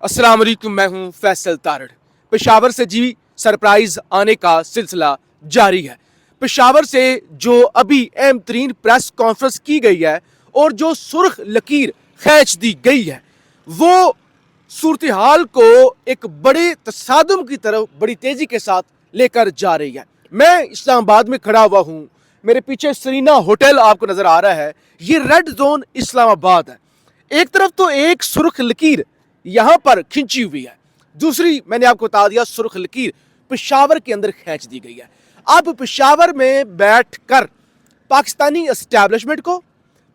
अस्सलाम वालेकुम, मैं हूं फैसल तारड़। पेशावर से जी सरप्राइज आने का सिलसिला जारी है। पेशावर से जो अभी अहम तरीन प्रेस कॉन्फ्रेंस की गई है और जो सुर्ख लकीर खींच दी गई है, वो सूरत हाल को एक बड़े तसादुम की तरफ बड़ी तेजी के साथ लेकर जा रही है। मैं इस्लामाबाद में खड़ा हुआ हूँ, मेरे पीछे सरीना होटल आपको नजर आ रहा है। ये रेड जोन इस्लामाबाद है। एक तरफ तो एक सुर्ख लकीर यहां पर खिंची हुई है, दूसरी मैंने आपको बता दिया सुर्ख लकीर पेशावर के अंदर खींच दी गई है। अब पेशावर में बैठकर पाकिस्तानी एस्टैब्लिशमेंट को,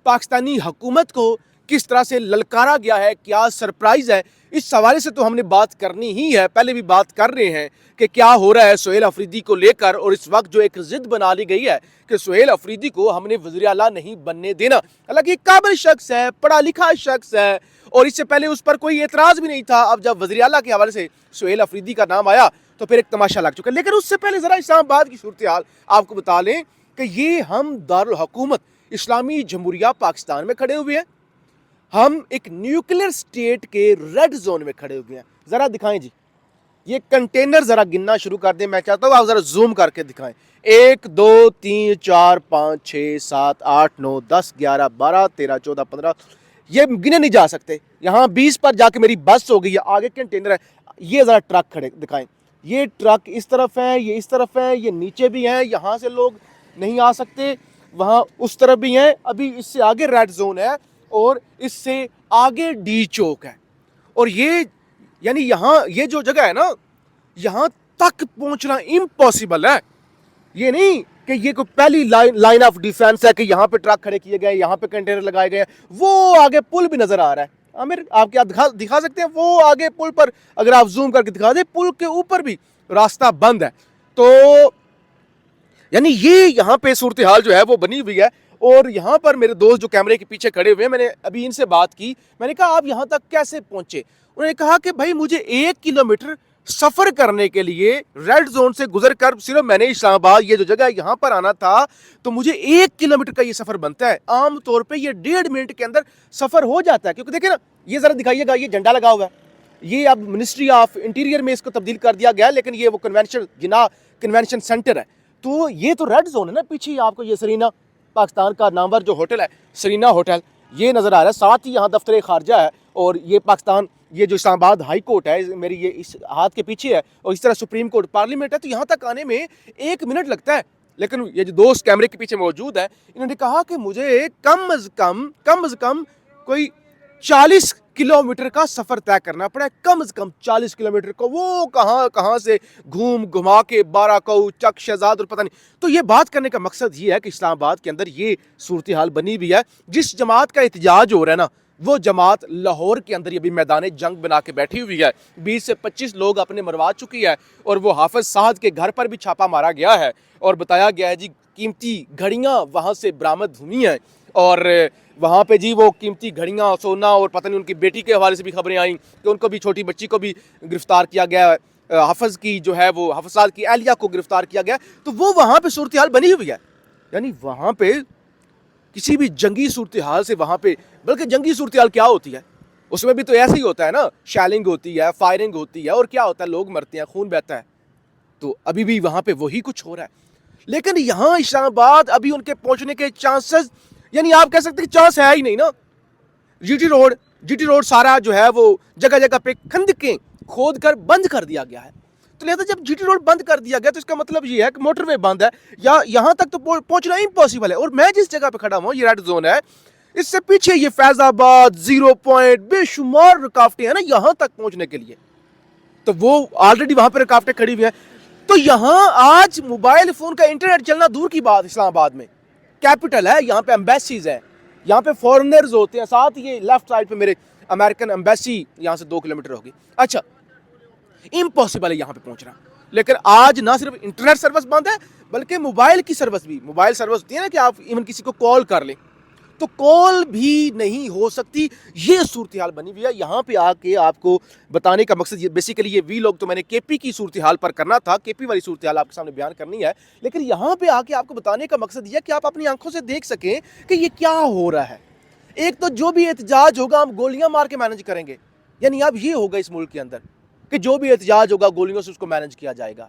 पाकिस्तानी हुकूमत को किस तरह से ललकारा गया है, क्या सरप्राइज है, इस हवाले से तो हमने बात करनी ही है। पहले भी बात कर रहे हैं कि क्या हो रहा है सुहेल अफरीदी को लेकर, और इस वक्त जो एक जिद बना ली गई है कि सुहेल अफरीदी को हमने वज़ीर आला नहीं बनने देना। हालांकि काबिल शख्स है, पढ़ा लिखा शख्स है, और इससे पहले उस पर कोई एतराज़ भी नहीं था। अब जब वज़ीर आला के हवाले से सुहेल अफरीदी का नाम आया तो फिर एक तमाशा लग चुका। लेकिन उससे पहले ज़रा इस्लामाबाद की सूरत हाल आपको बता लें कि ये हम दारुल हुकूमत इस्लामी जमहूरिया पाकिस्तान में खड़े हुए हैं। हम एक न्यूक्लियर स्टेट के रेड जोन में खड़े हुए हैं। ज़रा दिखाएं जी, ये कंटेनर ज़रा गिनना शुरू कर दें। मैं चाहता हूँ आप ज़रा जूम करके दिखाएं। 1 2 3 4 5 6 7 8 9 10 11 12 13 14 15, ये गिने नहीं जा सकते। यहाँ 20 पर जाके मेरी बस हो गई है। आगे कंटेनर है। ये ज़रा ट्रक खड़े दिखाएं। ये ट्रक इस तरफ है, ये इस तरफ है, ये नीचे भी हैं, यहाँ से लोग नहीं आ सकते, वहाँ उस तरफ भी हैं। अभी इससे आगे रेड जोन है और इससे आगे डी चौक है। और ये यानी यहाँ ये जो जगह है ना, यहाँ तक पहुँचना इम्पॉसिबल है। ये नहीं कि ये कोई पहली लाइन ऑफ डिफेंस है कि यहाँ पे ट्रक खड़े किए गए, यहाँ पे कंटेनर लगाए गए। वो आगे पुल भी नजर आ रहा है। आमिर आप क्या दिखा सकते हैं? वो आगे पुल पर अगर आप जूम करके दिखा दें, पुल के ऊपर भी रास्ता बंद है। तो यानी ये यहाँ पे सूरत हाल जो है वो बनी हुई है। और यहाँ पर मेरे दोस्त जो कैमरे के पीछे खड़े हुए हैं, मैंने अभी इनसे बात की। मैंने कहा आप यहाँ तक कैसे पहुंचे? उन्होंने कहा कि भाई मुझे 1 किलोमीटर सफर करने के लिए रेड जोन से गुजर कर सिर्फ मैंने इस्लामाबाद ये जो जगह यहाँ पर आना था, तो मुझे 1 किलोमीटर का ये सफर बनता है। आम तौर पे ये 1.5 मिनट के अंदर सफर हो जाता है। क्योंकि देखिए ना, ये जरा दिखाइएगा, ये झंडा लगा हुआ है। ये अब मिनिस्ट्री ऑफ इंटीरियर में इसको तब्दील कर दिया गया है, लेकिन ये वो कन्वेंशन सेंटर है। तो ये तो रेड जोन है ना। पीछे आपको ये सरीना पाकिस्तान का नामवर जो होटल है, सरीना होटल, ये नज़र आ रहा है। साथ ही यहाँ दफ्तर खारजा है। और ये पाकिस्तान, ये जो इस्लामाबाद हाई कोर्ट है मेरी ये इस हाथ के पीछे है, और इस तरह सुप्रीम कोर्ट पार्लियामेंट है। तो यहाँ तक आने में 1 मिनट लगता है। लेकिन ये जो दोस्त कैमरे के पीछे मौजूद है, इन्होंने कहा कि मुझे कम अज़ कम कोई 40 किलोमीटर का सफर तय करना पड़ा है। कम से कम 40 किलोमीटर को, वो कहां से घुमा के बाराकऊ, चक, शहजाद और पता नहीं। तो ये बात करने का मकसद ये है कि इस्लामाबाद के अंदर ये सूरत हाल बनी हुई है। जिस जमात का एहतजाज हो रहा है ना, वो जमात लाहौर के अंदर ये भी मैदान जंग बना के बैठी हुई है। 20 से 25 लोग अपने मरवा चुकी है। और वो हाफिज साहद के घर पर भी छापा मारा गया है और बताया गया है जी कीमती घड़ियां वहां से बरामद हुई हैं। और वहाँ पे जी वो कीमती घड़ियाँ, सोना और पता नहीं उनकी बेटी के हवाले से भी खबरें आई कि उनको भी, छोटी बच्ची को भी गिरफ्तार किया गया है। हाफिज की जो है वो हाफिज की एहलिया को गिरफ्तार किया गया। तो वो वहाँ पे सूरत हाल बनी हुई है। यानी वहाँ पे किसी भी जंगी सूरत हाल से, वहाँ पे बल्कि जंगी सूरत हाल क्या होती है, उसमें भी तो ऐसे ही होता है ना, शैलिंग होती है, फायरिंग होती है, और क्या होता है, लोग मरते हैं, खून बहता है। तो अभी भी वहाँ पे वही कुछ हो रहा है। लेकिन यहाँ इस्लामाबाद अभी उनके पहुँचने के चांसेस, यानी आप कह सकते हैं कि चांस है ही नहीं ना। जीटी रोड सारा जो है वो जगह जगह पे खंदकें खोद कर बंद कर दिया गया है। तो लिहाजा जब जीटी रोड बंद कर दिया गया तो इसका मतलब ये है कि मोटरवे बंद है, या यहाँ तक तो पहुंचना इम्पॉसिबल है। और मैं जिस जगह पे खड़ा हूँ, ये रेड जोन है, इससे पीछे ये फैजाबाद, 0 पॉइंट, बेशुमार रुकावटें हैं ना यहाँ तक पहुंचने के लिए। तो वो ऑलरेडी वहां पर रुकावटें खड़ी हुई हैं। तो यहाँ आज मोबाइल फोन का इंटरनेट चलना दूर की बात, इस्लामाबाद में कैपिटल है, यहाँ पे एम्बेसीज है, यहाँ पे फॉरेनर्स होते हैं। साथ ये लेफ्ट साइड पे मेरे अमेरिकन एम्बेसी यहाँ से 2 किलोमीटर होगी। अच्छा, इम्पॉसिबल है यहाँ पे पहुँचना। लेकिन आज ना सिर्फ इंटरनेट सर्विस बंद है, बल्कि मोबाइल की सर्विस भी, मोबाइल सर्विस होती है ना कि आप इवन किसी को कॉल कर लें, तो कॉल भी नहीं हो सकती। ये सूरत हाल बनी हुई है। यहाँ पे आके आपको बताने का मकसद, ये बेसिकली ये वीलॉग तो मैंने केपी की सूरत हाल पर करना था, केपी वाली सूरत हाल आपके सामने बयान करनी है। लेकिन यहाँ पे आके आपको बताने का मकसद ये कि आप अपनी आंखों से देख सकें कि ये क्या हो रहा है। एक तो जो भी एहतजाज होगा हम गोलियां मार के मैनेज करेंगे, یعنی اب یہ ہوگا اس ملک کے اندر کہ جو بھی احتجاج ہوگا گولیوں سے اس کو مینج کیا جائے گا.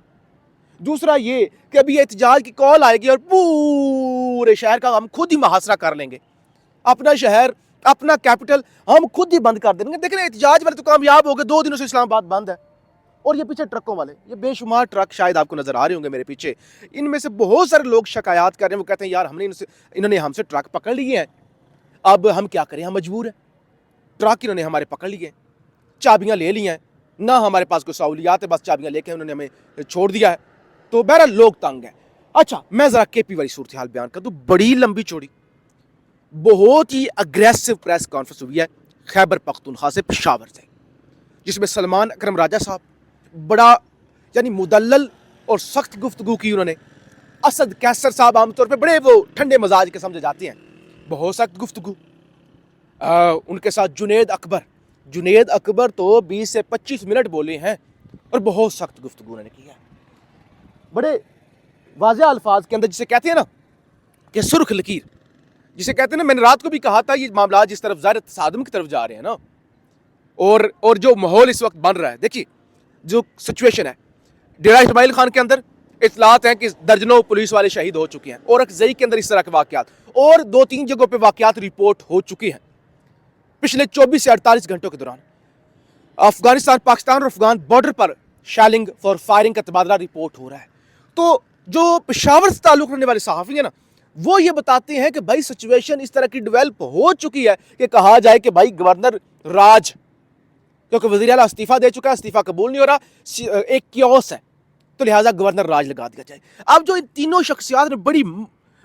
دوسرا یہ کہ ابھی احتجاج کی کال آئے گی اور پورے شہر کا ہم خود ہی محاصرہ کر لیں گے, اپنا شہر اپنا کیپٹل ہم خود ہی بند کر دیں گے. دیکھیں احتجاج والے تو کامیاب ہو گئے, 2 دنوں سے اسلام آباد بند ہے. اور یہ پیچھے ٹرکوں والے, یہ بے شمار ٹرک شاید آپ کو نظر آ رہے ہوں گے میرے پیچھے, ان میں سے بہت سارے لوگ شکایات کر رہے ہیں, وہ کہتے ہیں یار انہوں نے ہم سے ٹرک پکڑ لیے ہیں, اب ہم کیا کریں, ہم مجبور ہیں. ٹرک انہوں نے ہمارے پکڑ لیے ہیں, چابیاں لے لی ہیں, نہ ہمارے پاس کوئی سہولیات ہے, بس چابیاں لے کے انہوں نے ہمیں چھوڑ دیا ہے. تو بہرحال لوگ تنگ ہیں. اچھا میں ذرا کے پی والی صورتحال بیان کر دوں, بڑی لمبی چوڑی بہت ہی اگریسو پریس کانفرنس ہوئی ہے خیبر پختونخوا سے, پشاور سے, جس میں سلمان اکرم راجہ صاحب بڑا یعنی مدلل اور سخت گفتگو کی انہوں نے. اسد کیسر صاحب عام طور پہ بڑے وہ ٹھنڈے مزاج کے سمجھے جاتے ہیں, بہت سخت گفتگو. ان کے ساتھ جنید اکبر تو 20 سے 25 منٹ بولے ہیں اور بہت سخت گفتگو انہوں نے کی ہے, بڑے واضح الفاظ کے اندر, جسے کہتے ہیں نا کہ سرخ لکیر, جسے کہتے ہیں نا, میں نے رات کو بھی کہا تھا یہ معاملات جس طرف ظاہر تصادم کی طرف جا رہے ہیں نا, اور جو ماحول اس وقت بن رہا ہے, دیکھیے جو سچویشن ہے ڈیرہ اسماعیل خان کے اندر اطلاعات ہیں کہ درجنوں پولیس والے شہید ہو چکے ہیں, اور اکزئی کے اندر اس طرح کے واقعات, اور 2-3 جگہوں پہ واقعات رپورٹ ہو چکی ہیں پچھلے 24 سے 48 گھنٹوں کے دوران. افغانستان پاکستان اور Afghan border per shelling for firing کا تبادلہ رپورٹ ہو رہا ہے. تو جو پشاور سے تعلق رکھنے والے صحافی ہیں نا, وہ یہ بتاتے ہیں کہ بھائی سچویشن اس طرح کی ڈیولپ ہو چکی ہے کہ کہا جائے کہ بھائی گورنر راج, کیونکہ وزیر اعلیٰ استعفیٰ دے چکا ہے, استعفیٰ قبول نہیں ہو رہا, ایک کیوس ہے, تو لہٰذا گورنر راج لگا دیا جائے. اب جو ان تینوں شخصیات نے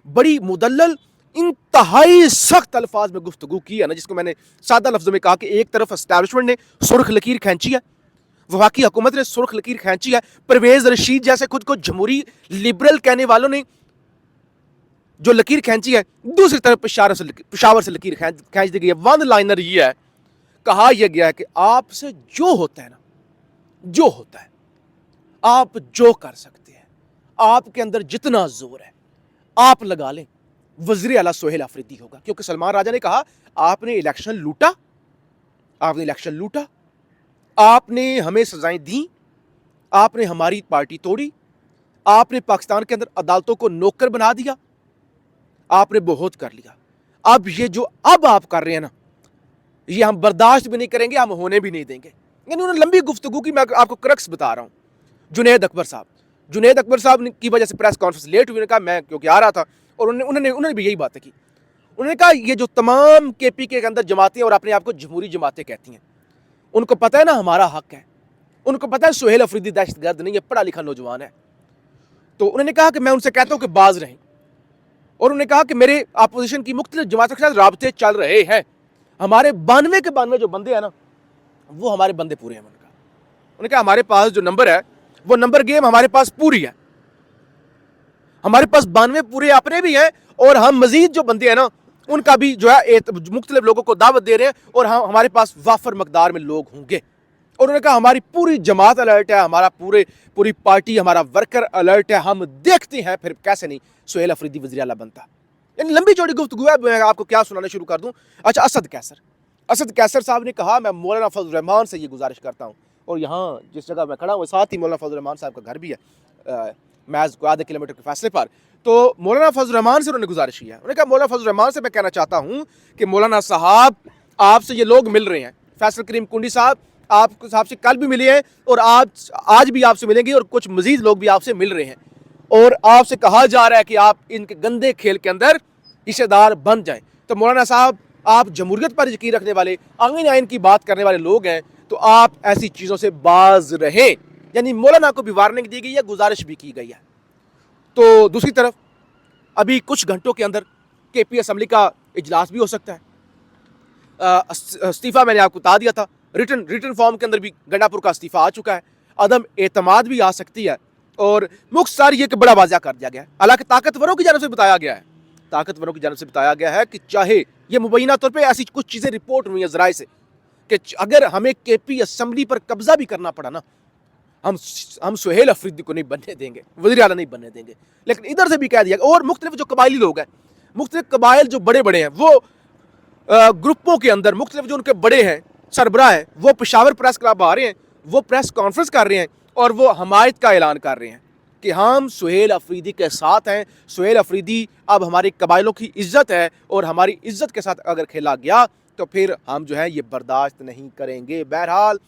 بڑی مدلل انتہائی سخت الفاظ میں گفتگو کی ہے نا, جس کو میں نے سادہ لفظوں میں کہا کہ ایک طرف اسٹیبلشمنٹ نے سرخ لکیر کھینچی ہے, وفاقی حکومت نے سرخ لکیر کھینچی ہے, پرویز رشید جیسے خود کو جمہوری لبرل کہنے والوں نے جو لکیر کھینچی ہے, دوسری طرف پشاور سے لکیر کھینچ دی گئی ہے. ون لائنر یہ ہے, کہا یہ گیا ہے کہ آپ سے جو ہوتا ہے نا, جو ہوتا ہے آپ جو کر سکتے ہیں, آپ کے اندر جتنا زور ہے آپ لگا لیں, وزیر اعلیٰ سہیل آفریدی ہوگا. کیونکہ سلمان راجہ نے کہا آپ نے الیکشن لوٹا, آپ نے ہمیں سزائیں دیں, آپ نے ہماری پارٹی توڑی, آپ نے پاکستان کے اندر عدالتوں کو نوکر بنا دیا, آپ نے بہت کر لیا. اب یہ جو اب آپ کر رہے ہیں نا, یہ ہم برداشت بھی نہیں کریں گے, ہم ہونے بھی نہیں دیں گے. یعنی انہوں نے لمبی گفتگو کی, میں آپ کو کرکس بتا رہا ہوں. جنید اکبر صاحب کی وجہ سے پریس کانفرنس لیٹ ہوئی, نے کہا میں کیونکہ آ رہا تھا, اور انہوں نے بھی یہی باتیں کی. انہوں نے کہا یہ جو تمام کے پی کے اندر جماعتیں اور اپنے آپ کو جمہوری جماعتیں کہتی ہیں, ان کو پتہ ہے نا ہمارا حق ہے, ان کو پتہ ہے سہیل آفریدی دہشت گرد نہیں ہے, پڑھا لکھا نوجوان ہے. تو انہوں نے کہا کہ میں ان سے کہتا ہوں کہ باز رہیں, اور انہوں نے کہا کہ میرے اپوزیشن کی مختلف جماعتوں کے ساتھ رابطے چل رہے ہیں, ہمارے 92 کے 92 جو بندے ہیں نا, وہ ہمارے بندے پورے ہیں. انہوں نے کہا ہمارے پاس جو نمبر ہے وہ نمبر گیم ہمارے پاس پوری ہے, ہمارے پاس 92 پورے اپنے بھی ہیں, اور ہم مزید جو بندے ہیں نا ان کا بھی جو ہے مختلف لوگوں کو دعوت دے رہے ہیں, اور ہمارے پاس وافر مقدار میں لوگ ہوں گے. اور انہوں نے کہا ہماری پوری جماعت الرٹ ہے, ہمارا پوری پارٹی, ہمارا ورکر الرٹ ہے, ہم دیکھتے ہیں پھر کیسے نہیں سہیل آفریدی وزیر اعلیٰ بنتا. یعنی لمبی چوڑی گفتگو ہے, میں آپ کو کیا سنانا شروع کر دوں. اچھا, اسد کیسر صاحب نے کہا, میں مولانا فضل الرحمان سے یہ گزارش کرتا ہوں, اور یہاں جس جگہ میں کھڑا ہوں ساتھ ہی مولانا فضل الرحمان صاحب کا گھر بھی ہے, محض کوئی آدھے کلومیٹر کے فاصلے پر. تو مولانا فضل الرحمان سے انہوں نے گزارش کی ہے. انہوں نے کہا مولانا فضل الرحمان سے میں کہنا چاہتا ہوں کہ مولانا صاحب آپ سے یہ لوگ مل رہے ہیں, فیصل کریم کنڈی صاحب آپ سے کل بھی ملے ہیں, اور آج بھی آپ سے ملیں گے, اور کچھ مزید لوگ بھی آپ سے مل رہے ہیں, اور آپ سے کہا جا رہا ہے کہ آپ ان کے گندے کھیل کے اندر حصے دار بن جائیں. تو مولانا صاحب آپ جمہوریت پر یقین رکھنے والے, آئین کی بات کرنے والے لوگ ہیں, تو آپ ایسی چیزوں سے باز رہیں. یعنی مولانا کو بھی وارننگ دی گئی ہے, گزارش بھی کی گئی ہے. تو دوسری طرف ابھی کچھ گھنٹوں کے اندر کے پی اسمبلی کا اجلاس بھی ہو سکتا ہے. استعفیٰ میں نے آپ کو بتا دیا تھا, ریٹن فارم کے اندر بھی گنڈا پور کا استعفیٰ آ چکا ہے, عدم اعتماد بھی آ سکتی ہے, اور مختصر یہ کہ بڑا واضح کر دیا گیا ہے. حالانکہ طاقتوروں کی جانب سے بتایا گیا ہے کہ چاہے یہ مبینہ طور پہ ایسی کچھ چیزیں رپورٹ ہوئی ہیں ذرائع سے کہ اگر ہمیں کے پی اسمبلی پر قبضہ بھی کرنا پڑا نا, ہم سہیل آفریدی کو نہیں بننے دیں گے, وزیر اعلیٰ نہیں بننے دیں گے. لیکن ادھر سے بھی کہہ دیا, اور مختلف جو قبائلی لوگ ہیں, مختلف قبائل جو بڑے ہیں, وہ گروپوں کے اندر مختلف جو ان کے بڑے ہیں, सरबराह है वो पेशावर प्रेस क्लब आ रहे हैं, वो प्रेस कॉन्फ्रेंस कर रहे हैं और वो हमायत का ऐलान कर रहे हैं कि हम सुहेल अफरीदी के साथ हैं। सुहेल अफरीदी अब हमारी कबाइलों की इज्जत है और हमारी इज्जत के साथ अगर खेला गया तो फिर हम जो है ये बर्दाश्त नहीं करेंगे। बहरहाल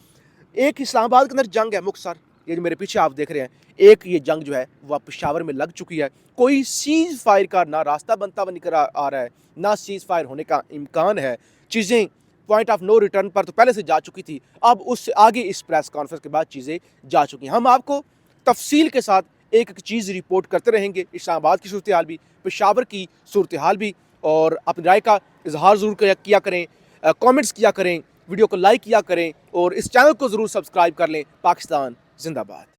एक इस्लामाबाद के अंदर जंग है मुख्तसर, ये जो मेरे पीछे आप देख रहे हैं, एक ये जंग जो है वह पेशावर में लग चुकी है। कोई सीज फायर का ना रास्ता बनता हुआ निकल आ रहा है, ना सीज फायर होने का इम्कान है। चीज़ें पॉइंट ऑफ नो रिटर्न पर तो पहले से जा चुकी थी, अब उससे आगे इस प्रेस कॉन्फ्रेंस के बाद चीज़ें जा चुकी हैं। हम आपको तफसील के साथ एक एक चीज़ रिपोर्ट करते रहेंगे, इस्लामाबाद की सूरत हाल भी, पेशावर की सूरत हाल भी, और अपनी राय का इजहार ज़रूर किया करें, कमेंट्स किया करें, वीडियो को लाइक किया करें और इस चैनल को ज़रूर सब्सक्राइब कर लें। पाकिस्तान जिंदाबाद।